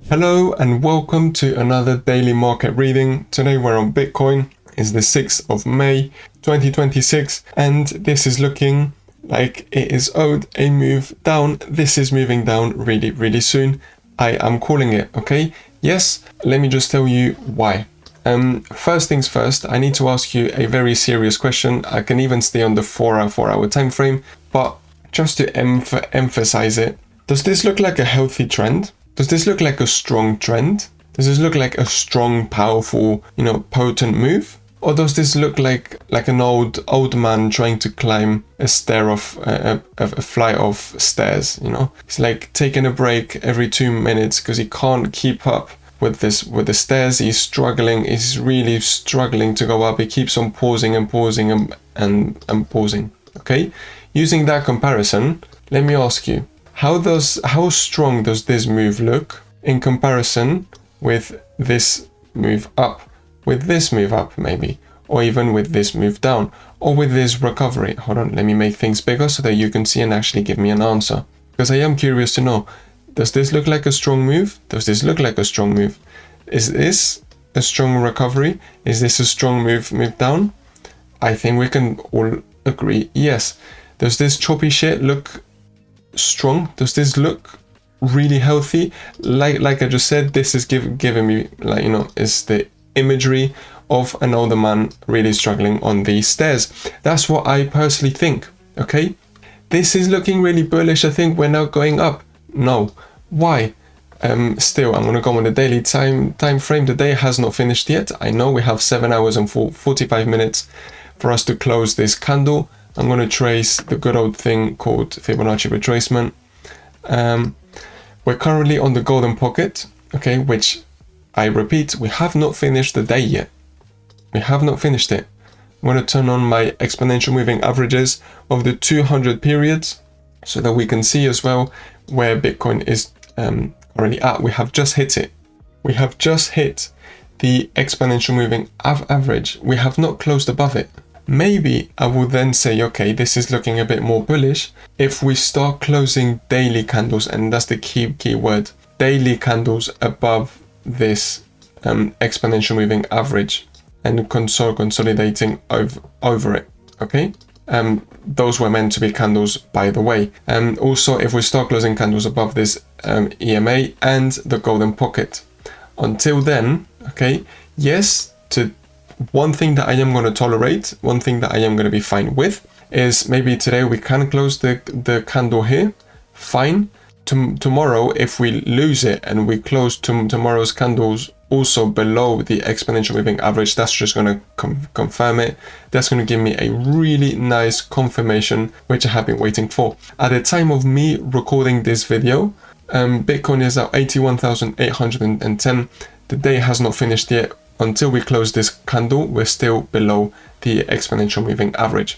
Hello and welcome to another daily market reading. Today we're on Bitcoin. It's the 6th of May 2026 and this is looking like it is owed a move down. This is moving down really soon. I am calling it, okay? Yes, let me just tell you why. First things first, I need to ask you a very serious question. I can even stay on the 4-hour time frame, but just to emphasize it, does this look like a healthy trend? Does this look like a strong trend? Does this look like a strong, powerful, potent move? Or does this look like an old man trying to climb a stair of a flight of stairs? It's like taking a break every 2 minutes because he can't keep up with the stairs. He's struggling. He's really struggling to go up. He keeps on pausing and pausing and pausing. Okay, using that comparison, let me ask you. How strong does this move look in comparison with this move up, with this move up maybe, or even with this move down, or with this recovery? Hold on, let me make things bigger so that you can see and actually give me an answer. Because I am curious to know, does this look like a strong move? Does this look like a strong move? Is this a strong recovery? Is this a strong move down? I think we can all agree, yes. Does this choppy shit look strong? Does this look really healthy? Like I just said, this is giving me is the imagery of an older man really struggling on these stairs. That's what I personally think. Okay, this is looking really bullish. I think we're now going up. No, why? Still, I'm gonna go on the daily time frame. The day has not finished yet. I know we have 7 hours and 45 minutes for us to close this candle. I'm going to trace the good old thing called Fibonacci retracement. We're currently on the golden pocket, okay, which I repeat, we have not finished the day yet. We have not finished it. I'm going to turn on my exponential moving averages of the 200 periods so that we can see as well where Bitcoin is currently at. We have just hit it. We have just hit the exponential moving average. We have not closed above it. Maybe I will then say, okay, this is looking a bit more bullish if we start closing daily candles, and that's the key word, daily candles above this exponential moving average and consolidating over it, okay? Those were meant to be candles, by the way. Also, if we start closing candles above this EMA and the golden pocket. Until then, okay, yes, one thing that I am going to tolerate, one thing that I am going to be fine with is maybe today we can close the candle here, fine. Tomorrow, if we lose it and we close tomorrow's candles also below the exponential moving average, that's just going to confirm it. That's going to give me a really nice confirmation, which I have been waiting for. At the time of me recording this video, Bitcoin is at 81,810. The day has not finished yet. Until we close this candle, we're still below the exponential moving average.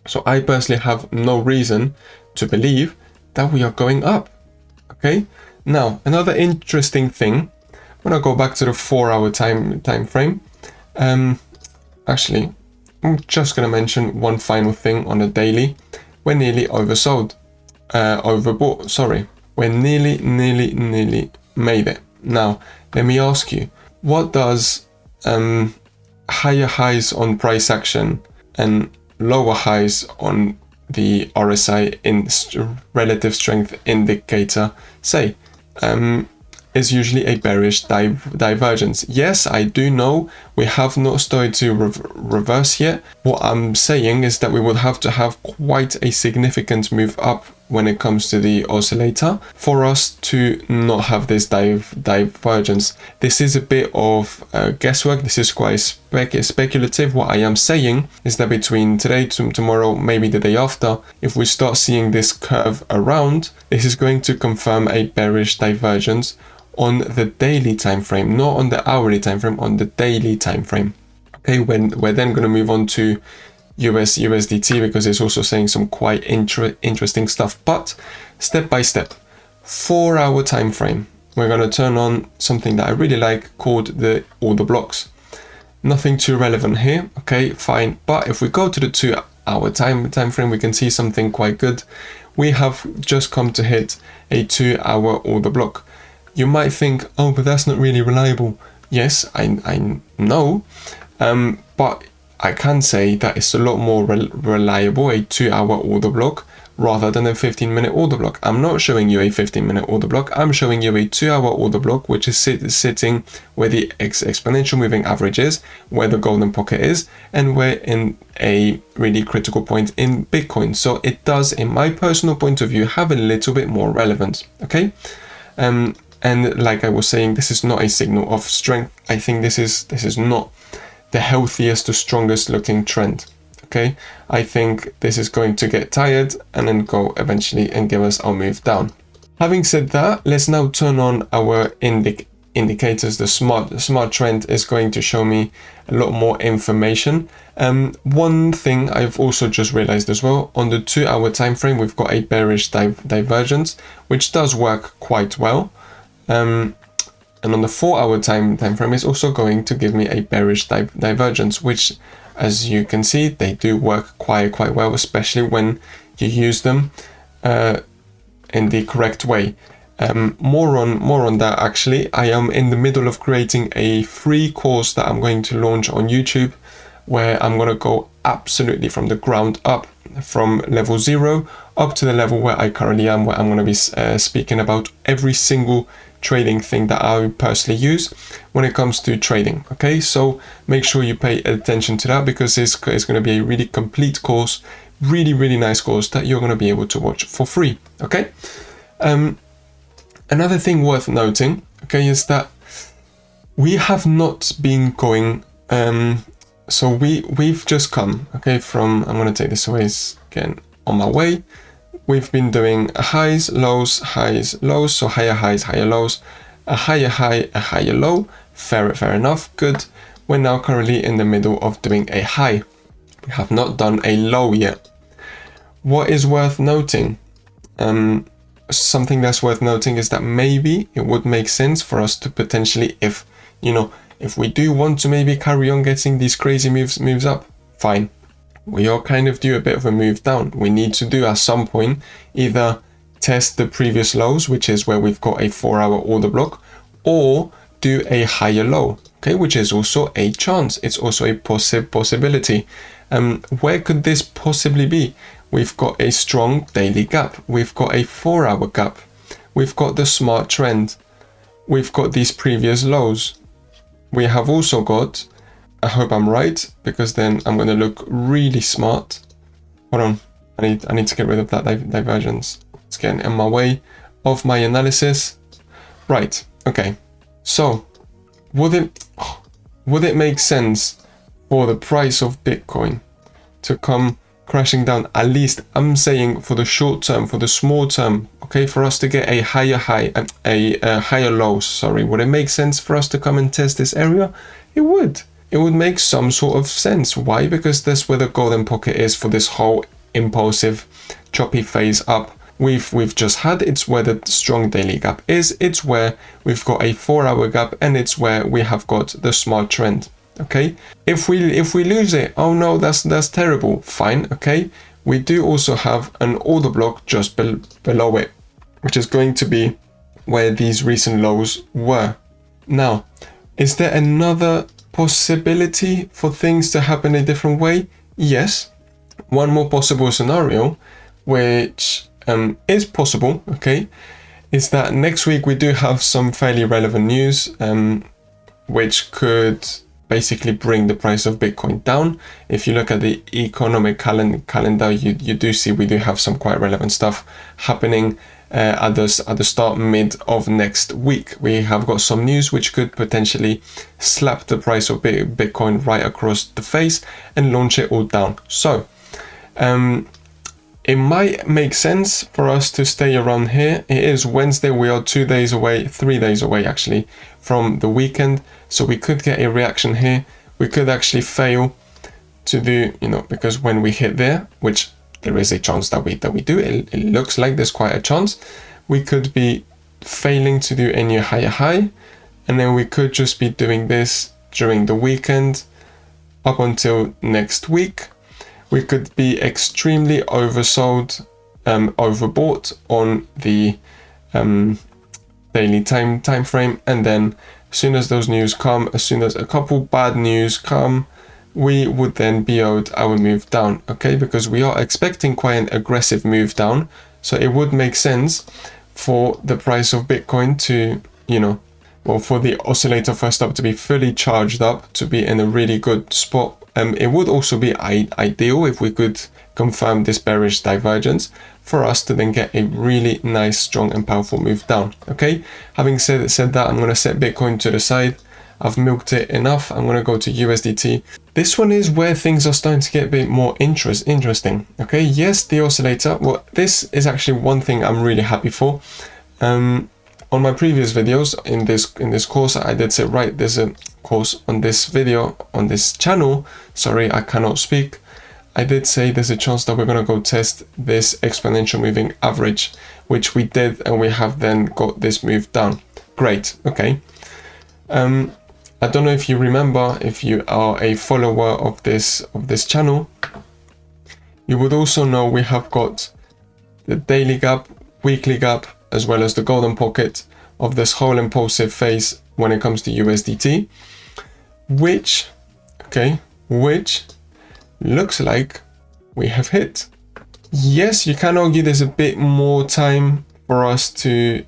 So I personally have no reason to believe that we are going up. Okay. Now, another interesting thing, when I go back to the 4-hour time frame, actually, I'm just going to mention one final thing on the daily. We're nearly oversold, overbought, sorry. We're nearly made it. Now, let me ask you, what does higher highs on price action and lower highs on the RSI in relative strength indicator say? Is usually a bearish divergence. Yes, I do know we have not started to reverse yet. What I'm saying is that we would have to have quite a significant move up when it comes to the oscillator for us to not have this divergence. This is a bit of guesswork. This is quite speculative. What I am saying is that between today to tomorrow, maybe the day after, if we start seeing this curve around, this is going to confirm a bearish divergence on the daily time frame, not on the hourly time frame, on the daily time frame. Okay, when we're then going to move on to USDT, because it's also saying some quite interesting stuff. But step by step, 4-hour time frame, we're going to turn on something that I really like called the order blocks. Nothing too relevant here, okay, fine. But if we go to the 2-hour time frame, we can see something quite good. We have just come to hit a 2-hour order block. You might think, oh, but that's not really reliable. Yes, I know, but I can say that it's a lot more reliable, a 2-hour order block, rather than a 15-minute order block. I'm not showing you a 15-minute order block. I'm showing you a 2-hour order block, which is sitting where the exponential moving average is, where the golden pocket is, and we're in a really critical point in Bitcoin. So it does, in my personal point of view, have a little bit more relevance. Okay. And like I was saying, this is not a signal of strength. I think this is not the healthiest, the strongest looking trend. Okay, I think this is going to get tired and then go eventually and give us our move down. Having said that, let's now turn on our indicators. The smart trend is going to show me a lot more information. One thing I've also just realized as well, on the 2-hour time frame, we've got a bearish divergence, which does work quite well. And on the 4-hour time frame, is also going to give me a bearish divergence, which, as you can see, they do work quite well, especially when you use them in the correct way. More on that. Actually, I am in the middle of creating a free course that I'm going to launch on YouTube, where I'm going to go absolutely from the ground up, from level 0 up to the level where I currently am, where I'm going to be speaking about every single trading thing that I personally use when it comes to trading. Okay, so make sure you pay attention to that, because it's going to be a really complete course, really nice course that you're going to be able to watch for free. Okay. Another thing worth noting, okay, is that we have not been going, so we've just come, okay, from, I'm going to take this away again, on my way. We've been doing highs, lows, so higher highs, higher lows, a higher high, a higher low. Fair enough, good. We're now currently in the middle of doing a high. We have not done a low yet. What is worth noting, something that's worth noting is that maybe it would make sense for us to potentially, if we do want to maybe carry on getting these crazy moves up, fine. We are kind of due a bit of a move down. We need to do at some point either test the previous lows, which is where we've got a 4-hour order block, or do a higher low, okay, which is also a chance. It's also a possibility. Where could this possibly be? We've got a strong daily gap. We've got a 4-hour gap. We've got the smart trend. We've got these previous lows. We have also got, I hope I'm right, because then I'm going to look really smart. Hold on, I need to get rid of that divergence. It's getting in my way of my analysis. Right, okay. So, would it make sense for the price of Bitcoin to come crashing down, at least I'm saying for the short term, for the small term, okay, for us to get a higher high, a higher low, sorry, would it make sense for us to come and test this area? It would. It would make some sort of sense. Why? Because that's where the golden pocket is for this whole impulsive choppy phase up we've just had. It's where the strong daily gap is. It's where we've got a 4-hour gap, and it's where we have got the smart trend. Okay, if we lose it, oh no, that's terrible. Fine, okay, we do also have an order block just below it, which is going to be where these recent lows were. Now, is there another possibility for things to happen a different way? Yes. One more possible scenario, which is possible, okay, is that next week we do have some fairly relevant news, which could basically bring the price of Bitcoin down. If you look at the economic calendar, you do see we do have some quite relevant stuff happening at the start mid of next week. We have got some news which could potentially slap the price of Bitcoin right across the face and launch it all down. So it might make sense for us to stay around here. It is Wednesday. We are 3 days away actually from the weekend. So we could get a reaction here. We could actually fail to do, because when we hit there, which there is a chance that we do, it looks like there's quite a chance, we could be failing to do a new higher high, and then we could just be doing this during the weekend up until next week. We could be extremely oversold, overbought on the daily time frame, and then as soon as those news come, as soon as a couple bad news come, we would then be owed our move down, okay? Because we are expecting quite an aggressive move down, so it would make sense for the price of Bitcoin to, you know, well, for the oscillator first up to be fully charged up, to be in a really good spot. It would also be ideal if we could confirm this bearish divergence for us to then get a really nice, strong and powerful move down, okay? Having said that, I'm going to set Bitcoin to the side. I've milked it enough. I'm going to go to USDT. This one is where things are starting to get a bit more interesting, okay? Yes, the oscillator. Well, this is actually one thing I'm really happy for. On my previous videos in this course, I did say, right, there's a course on this video, on this channel. Sorry, I cannot speak. I did say there's a chance that we're going to go test this exponential moving average, which we did, and we have then got this move down. Great, okay. I don't know if you remember, if you are a follower of this channel, you would also know we have got the daily gap, weekly gap, as well as the golden pocket of this whole impulsive phase when it comes to USDT, which looks like we have hit. Yes, you can argue there's a bit more time for us to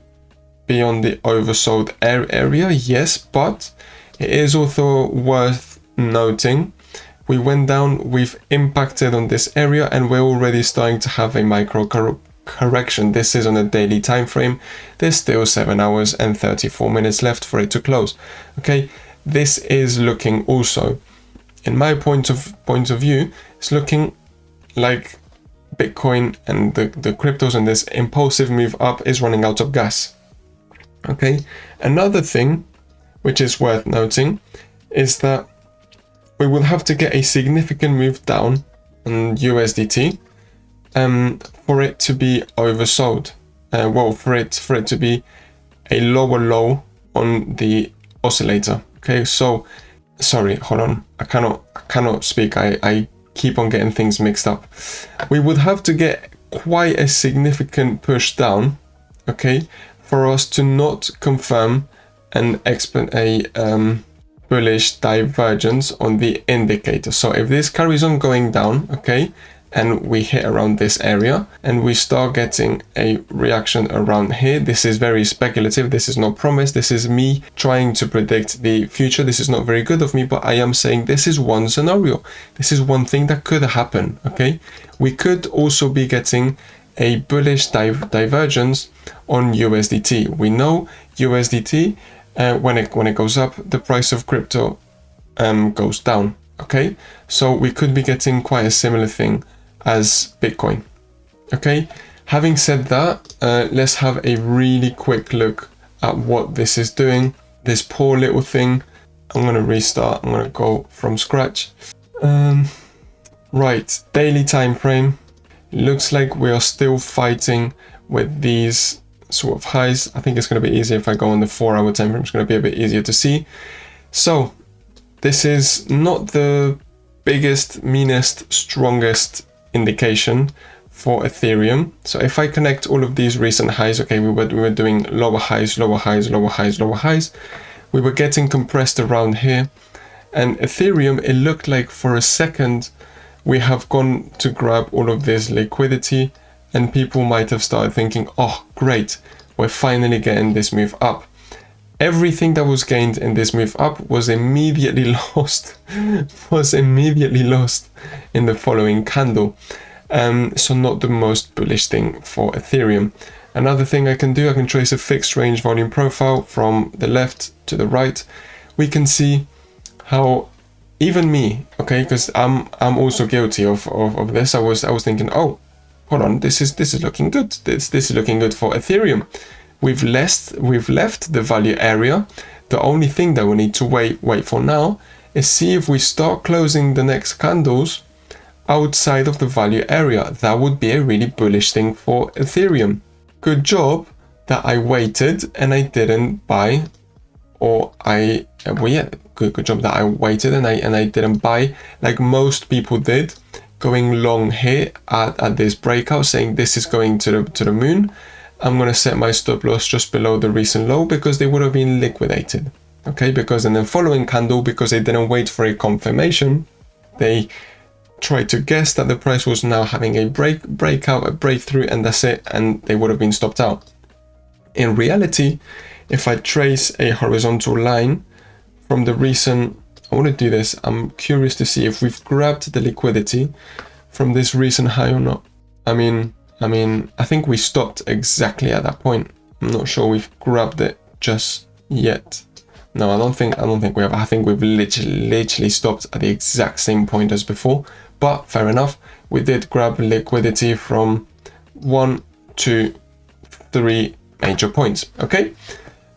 be on the oversold area, yes, but it is also worth noting we went down, we've impacted on this area, and we're already starting to have a micro correction. This is on a daily time frame. There's still 7 hours and 34 minutes left for it to close, okay? This is looking also, in my point of view, it's looking like Bitcoin and the cryptos and this impulsive move up is running out of gas, okay? Another thing which is worth noting is that we will have to get a significant move down on USDT for it to be oversold. Well, for it to be a lower low on the oscillator. Okay, so sorry, hold on. I cannot speak. I keep on getting things mixed up. We would have to get quite a significant push down, okay, for us to not confirm an bullish divergence on the indicator. So if this carries on going down, okay, and we hit around this area and we start getting a reaction around here, this is very speculative, this is not promise, this is me trying to predict the future. This is not very good of me, but I am saying this is one scenario, this is one thing that could happen, okay? We could also be getting a bullish divergence on USDT. We know USDT, when it goes up, the price of crypto goes down, okay? So we could be getting quite a similar thing as Bitcoin, okay? Having said that, let's have a really quick look at what this is doing. This poor little thing. I'm gonna restart. I'm gonna go from scratch. Right, daily time frame. Looks like we are still fighting with these sort of highs. I think it's going to be easier if I go on the 4-hour time frame. It's going to be a bit easier to see. So this is not the biggest, meanest, strongest indication for Ethereum. So if I connect all of these recent highs, okay, we were doing lower highs, lower highs, lower highs, lower highs. We were getting compressed around here. And Ethereum, it looked like for a second we have gone to grab all of this liquidity, and people might have started thinking, oh great, we're finally getting this move up. Everything that was gained in this move up was immediately lost, in the following candle. So not the most bullish thing for Ethereum. Another thing I can do, I can trace a fixed range volume profile from the left to the right. We can see how even me, okay, because I'm also guilty of this. I was thinking, oh, hold on, this is looking good. This is looking good for Ethereum. We've left the value area. The only thing that we need to wait for now is see if we start closing the next candles outside of the value area. That would be a really bullish thing for Ethereum. Good job that I waited and I didn't buy, or good job that I waited and I didn't buy like most people did, going long here at this breakout, saying this is going to the moon. I'm going to set my stop loss just below the recent low because they would have been liquidated. Okay, because in the following candle, because they didn't wait for a confirmation, they tried to guess that the price was now having a breakout, a breakthrough, and that's it, and they would have been stopped out. In reality, if I trace a horizontal line from the recent, I want to do this, I'm curious to see if we've grabbed the liquidity from this recent high or not. I mean, I think we stopped exactly at that point. I'm not sure we've grabbed it just yet. No, I don't think we have. I think we've literally stopped at the exact same point as before. But fair enough, we did grab liquidity from 1, 2, 3 major points. Okay.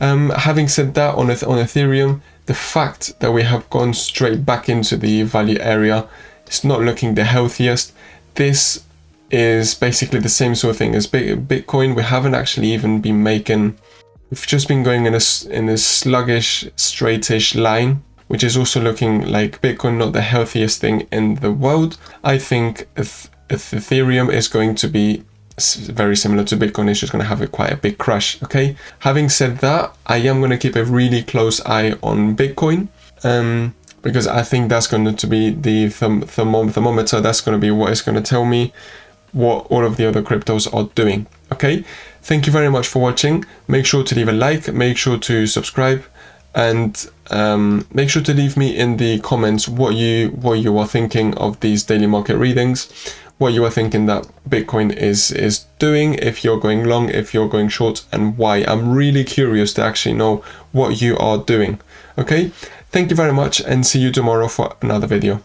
Having said that, on Ethereum, the fact that we have gone straight back into the value area is not looking the healthiest. This is basically the same sort of thing as Bitcoin. We haven't actually even been making, we've just been going in a sluggish, straightish line, which is also looking like Bitcoin, not the healthiest thing in the world. I think if Ethereum is going to be very similar to Bitcoin, it's just going to have quite a big crash. Okay. Having said that, I am going to keep a really close eye on Bitcoin, because I think that's going to be the thermometer. That's going to be what is going to tell me what all of the other cryptos are doing. Okay. Thank you very much for watching. Make sure to leave a like, make sure to subscribe, and make sure to leave me in the comments what you are thinking of these daily market readings, what you are thinking that Bitcoin is doing, if you're going long, if you're going short, and why. I'm really curious to actually know what you are doing. Okay, thank you very much, and see you tomorrow for another video.